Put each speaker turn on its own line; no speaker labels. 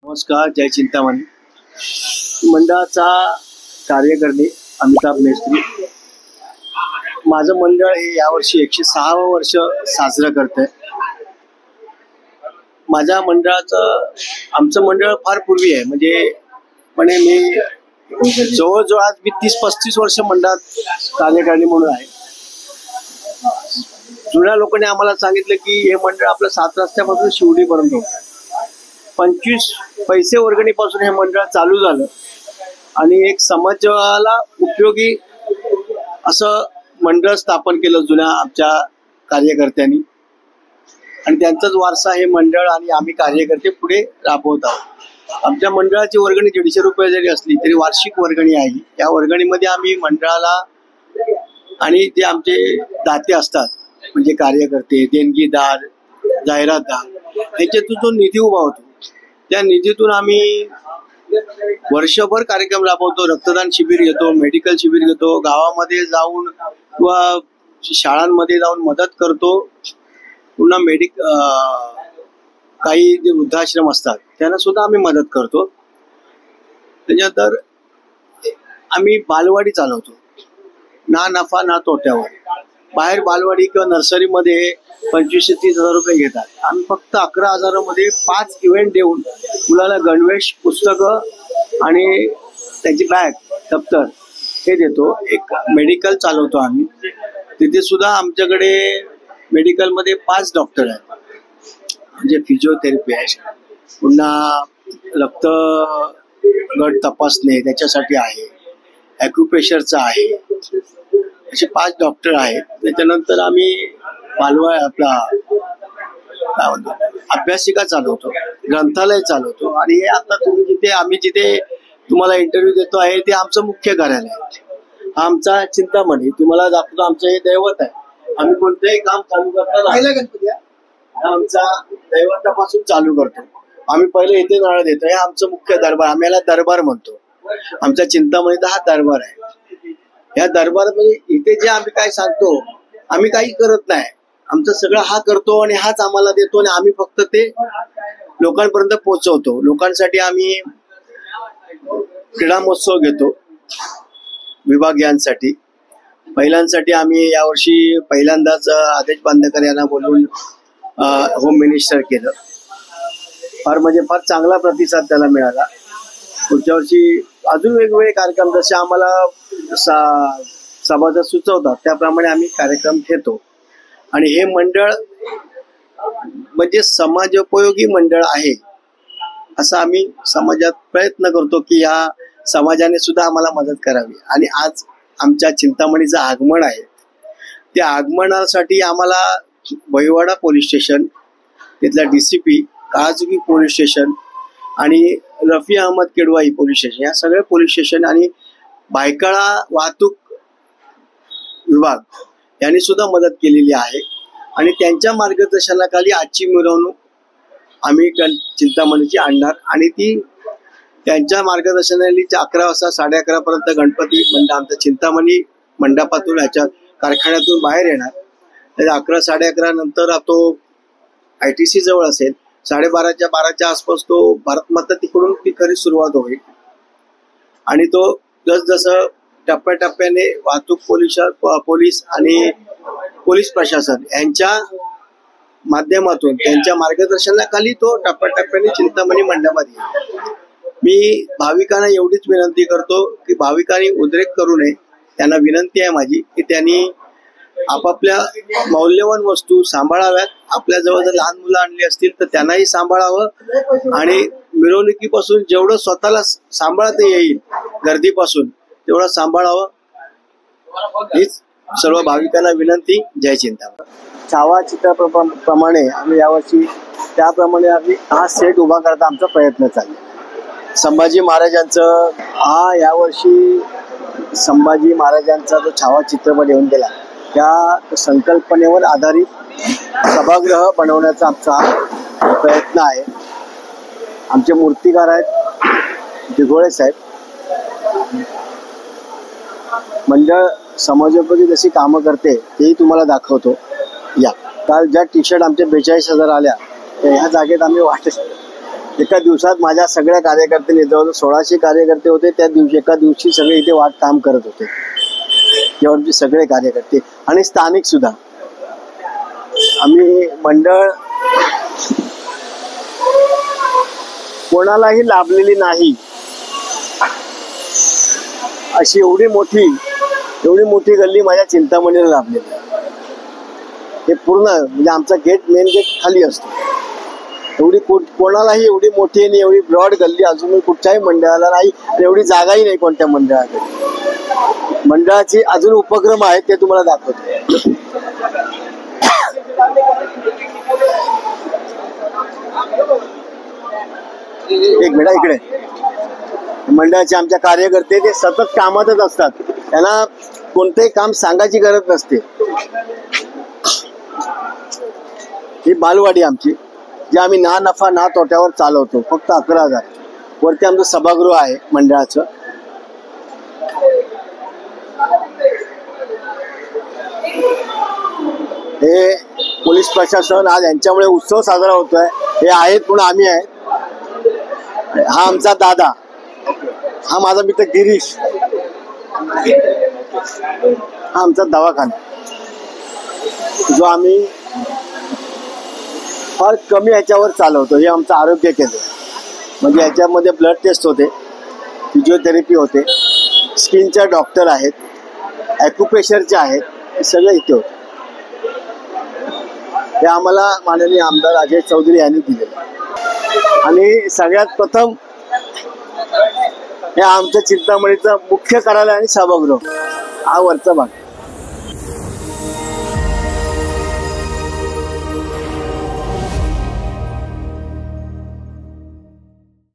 नमस्कार, जय चिंतामणी मंडळाचा कार्यकर्ते अमिताभ मेस्त्री. माझं मंडळ हे यावर्षी 106 वर्ष साजरं करत आहे. माझ्या आमचं मंडळ फार पूर्वी आहे, म्हणजे मी जवळजवळ आज मी 30-35 वर्ष मंडळात कार्यकारिणी म्हणून आहे. जुन्या लोकांनी आम्हाला सांगितलं की हे मंडळ आपलं 7 रस्त्यापासून शिवडीपर्यंत होतं. 25 पैसे वर्गणीपासून हे मंडळ चालू झालं आणि एक समाजाला उपयोगी असं मंडळ स्थापन केलं जुन्या आमच्या कार्यकर्त्यांनी, आणि त्यांचाच वारसा हे मंडळ आणि आम्ही कार्यकर्ते पुढे राबवत आहोत. आमच्या मंडळाची वर्गणी 150 रुपये जरी असली तरी वार्षिक वर्गणी आहे. या वर्गणीमध्ये आम्ही मंडळाला आणि जे आमचे दाते असतात म्हणजे कार्यकर्ते, देणगीदार, जाहिरातदार, याच्यातून जो निधी उभा होतो त्या निधीतून आम्ही वर्षभर कार्यक्रम राबवतो. रक्तदान शिबिर घेतो, मेडिकल शिबिर घेतो, गावामध्ये जाऊन किंवा शाळांमध्ये जाऊन मदत करतो. पुन्हा काही जे वृद्धाश्रम असतात त्यांना सुद्धा आम्ही मदत करतो. त्याच्यानंतर आम्ही बालवाडी चालवतो, ना नफा ना तोट्यावर. बाहेर बालवाडी किंवा नर्सरीमध्ये 25 ते 30 हजार रुपये घेतात. आम्ही फक्त 11,000 मध्ये 5 इव्हेंट देऊन मुलाला गणवेश, पुस्तकं आणि त्याची बॅग, दप्तर हे देतो. एक मेडिकल चालवतो आम्ही. तिथे सुद्धा आमच्याकडे मेडिकलमध्ये 5 डॉक्टर आहेत, म्हणजे फिजिओथेरपी आहे, पुन्हा रक्त गट तपासणे त्याच्यासाठी आहे, ॲक्युप्रेशरचा आहे, असे 5 डॉक्टर आहेत. त्याच्यानंतर आम्ही अभ्यासिका चालवतो, ग्रंथालय चालवतो. आणि हे आता आम्ही जिथे तुम्हाला इंटरव्ह्यू देतो आहे ते आमचं मुख्य कार्यालय आहे. हा आमचा चिंतामणी तुम्हाला दाखवतो. आमचं हे दैवत आहे. आम्ही कोणतंही काम चालू करताना आमचा दैवतापासून चालू करतो. आम्ही पहिले इथे नारळ देतो. हे आमचं मुख्य दरबार, आम्ही याला दरबार म्हणतो. आमच्या चिंतामणीचा हा दरबार आहे. या दरबारामध्ये इथे जे आम्ही काय सांगतो, आम्ही काही करत नाही. आमचं सगळं हा करतो आणि हाच आम्हाला देतो आणि आम्ही फक्त ते लोकांपर्यंत पोहोचवतो. लोकांसाठी आम्ही क्रीडा महोत्सव घेतो विभागीयांसाठी. महिलांसाठी आम्ही यावर्षी पहिल्यांदाच आदेश बांदेकर यांना बोलवून होम मिनिस्टर केलं. फार चांगला प्रतिसाद त्याला मिळाला. पुढच्या वर्षी अजून वेगवेगळे कार्यक्रम जसे आम्हाला सभासद सुचवतात त्याप्रमाणे आम्ही कार्यक्रम घेतो. आणि हे मंडळ म्हणजे समाजोपयोगी मंडळ आहे असं आम्ही समाजात प्रयत्न करतो की या समाजाने सुद्धा आम्हाला मदत करावी. आणि आज आमच्या चिंतामणीचं आगमन आहे. त्या आगमनासाठी आम्हाला वहिवाडा पोलीस स्टेशन, तिथल्या DCP, काळजुगी पोलीस स्टेशन आणि रफी अहमद केडवाई पोलीस स्टेशन, या सगळ्या पोलीस स्टेशन आणि भायखळा वाहतूक विभाग यांनी सुद्धा मदत केलेली आहे. आणि त्यांच्या मार्गदर्शनाखाली आजची मिरवणूक आम्ही चिंतामणीची आणणार. आणि ती त्यांच्या मार्गदर्शनाखाली 11 वाजता 11:30 पर्यंत गणपती आमचा चिंतामणी मंडपातून ह्याच्या कारखान्यातून बाहेर येणार. तर 11, 11:30 नंतर तो ITC जवळ असेल. 12:30च्या आसपास तो भारतमाता तिकडून ती खरी सुरुवात होईल. आणि तो जसजसं टप्प्याटप्प्याने वाहतूक पोलीस आणि पोलीस प्रशासन यांच्या माध्यमातून त्यांच्या मार्गदर्शनाखाली तो टप्प्याटप्प्याने चिंतामणी मंडपात येईल. मी भाविकांना एवढीच विनंती करतो की भाविकांनी उद्रेक करू नये. त्यांना विनंती आहे माझी की त्यांनी आपापल्या मौल्यवान वस्तू सांभाळाव्यात. आपल्या जवळ जर लहान मुलं आणली असतील तर त्यांनाही सांभाळावं. आणि मिरवणुकीपासून जेवढं स्वतःला सांभाळता येईल गर्दीपासून तेवढं सांभाळावं, हीच सर्व भाविकांना विनंती. जय चिंतामणी. छावा चित्रप्रमाणे आम्ही यावर्षी त्याप्रमाणे आम्ही हा सेट उभा करता आमचा प्रयत्न चालला. संभाजी महाराजांचं यावर्षी संभाजी महाराजांचा जो छावा चित्रपट येऊन गेला त्या संकल्पनेवर आधारित सभागृह बनवण्याचा आमचा प्रयत्न आहे. आमचे मूर्तिकार आहेत दिघोळे साहेब. मंडळ समाजोपयोगी जशी कामं करते तेही तुम्हाला दाखवतो. या काल ज्या T-शर्ट आमच्या 42,000 आल्या ह्या जागेत आम्ही एका दिवसात माझ्या सगळ्या कार्यकर्त्यांनी जवळजवळ 1600 कार्यकर्ते होते. त्या दिवशी एका दिवशी सगळे इथे वाट काम करत होते. जेवढे सगळे कार्यकर्ते आणि स्थानिक सुद्धा. आम्ही मंडळ कोणालाही लाभलेली नाही अशी एवढी मोठी गल्ली माझ्या चिंतामणीला लाभलेली आहे. हे पूर्ण म्हणजे आमचा मेन गेट खाली असतो. कोणालाही एवढी मोठी आणि एवढी ब्रॉड गल्ली अजूनही कुठच्याही मंडळाला नाही. एवढी जागाही नाही कोणत्या मंडळाकडे. मंडळाचे अजून उपक्रम आहेत ते तुम्हाला दाखवतो. एक मिनिट इकडे. मंडळाचे आमच्या कार्यकर्ते ते सतत कामातच असतात. त्यांना कोणतेही काम सांगायची गरज नसते. ही बालवाडी आमची जी आम्ही ना नफा ना तोट्यावर चालवतो. फक्त 11,000. वरती आमचं सभागृह आहे मंडळाचं. हे पोलीस प्रशासन आज यांच्यामुळे उत्सव साजरा होतोय. हे आहेत म्हणून आम्ही आहेत. हा आमचा दादा, हा माझा मित्र गिरीश, हा आमचा दवाखाना जो आम्ही फार कमी ह्याच्यावर चालवतो. हे आमचं आरोग्य केंद्र. म्हणजे याच्यामध्ये ब्लड टेस्ट होते, फिजिओथेरपी होते, स्किनचे डॉक्टर आहेत, ॲक्युप्रेशरचे आहेत. हे सगळं इथे होतं. हे आम्हाला माननीय आमदार अजय चौधरी यांनी दिलेलं. आणि सगळ्यात प्रथम हे आमच्या चिंतामणीचं मुख्य कार्यालय आणि सभागृह हा वरचा भाग.